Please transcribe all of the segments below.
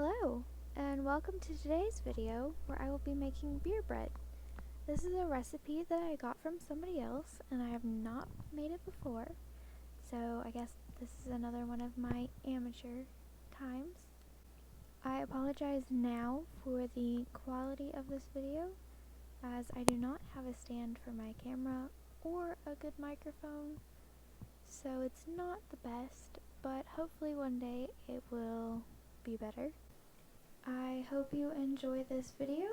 Hello, and welcome to today's video where I will be making beer bread. This is a recipe that I got from somebody else and I have not made it before, so I guess this is another one of my amateur times. I apologize now for the quality of this video, as I do not have a stand for my camera or a good microphone, so it's not the best, but hopefully one day it will be better. I hope you enjoy this video,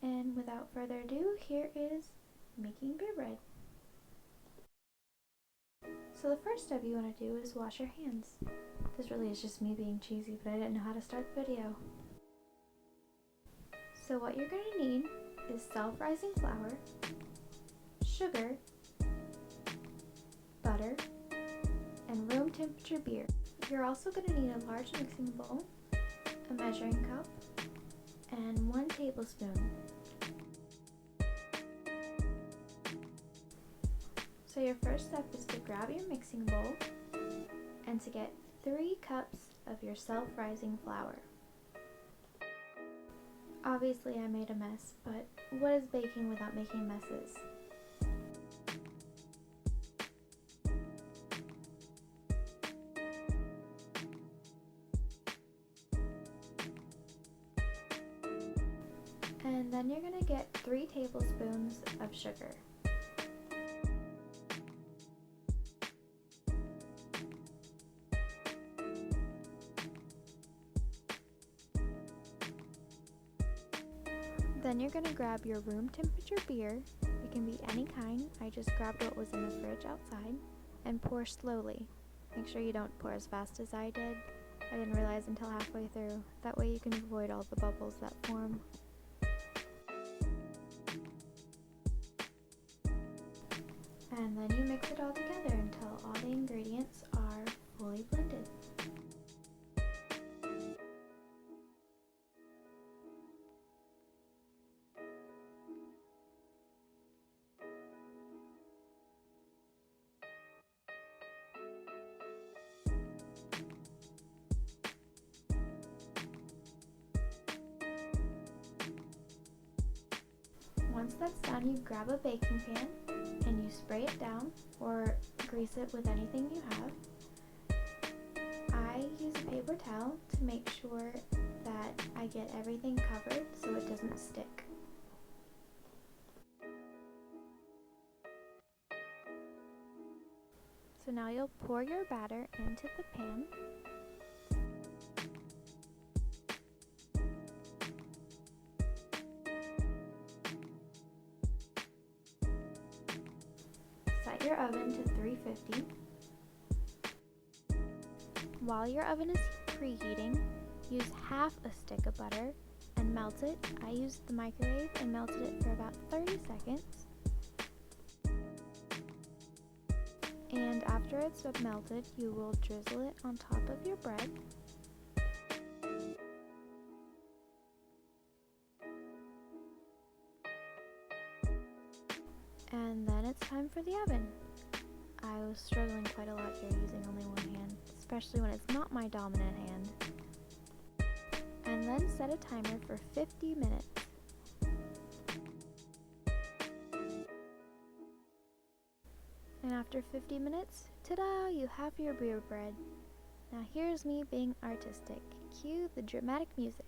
and without further ado, here is making beer bread. So the first step you want to do is wash your hands. This really is just me being cheesy, but I didn't know how to start the video. So what you're going to need is self-rising flour, sugar, butter, and room temperature beer. You're also going to need a large mixing bowl, a measuring cup, and 1 tablespoon. So your first step is to grab your mixing bowl and to get 3 cups of your self-rising flour. Obviously I made a mess, but what is baking without making messes? And then you're going to get 3 tablespoons of sugar. Then you're going to grab your room temperature beer. It can be any kind. I just grabbed what was in the fridge outside, and pour slowly. Make sure you don't pour as fast as I did. I didn't realize until halfway through. That way you can avoid all the bubbles that form. And then you mix it all together until all the ingredients are fully blended. Once that's done, you grab a baking pan and you spray it down or grease it with anything you have. I use a paper towel to make sure that I get everything covered so it doesn't stick. So now you'll pour your batter into the pan. Set your oven to 350. While your oven is preheating, use half a stick of butter and melt it. I used the microwave and melted it for about 30 seconds. And after it's melted, you will drizzle it on top of your bread. And then it's time for the oven. I was struggling quite a lot here using only one hand, especially when it's not my dominant hand. And then set a timer for 50 minutes. And after 50 minutes, ta-da, you have your beer bread. Now here's me being artistic. Cue the dramatic music.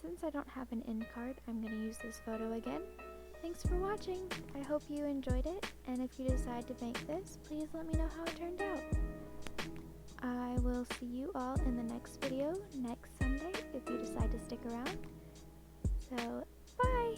Since I don't have an end card, I'm going to use this photo again. Thanks for watching. I hope you enjoyed it, and if you decide to make this, please let me know how it turned out. I will see you all in the next video next Sunday if you decide to stick around. So, bye!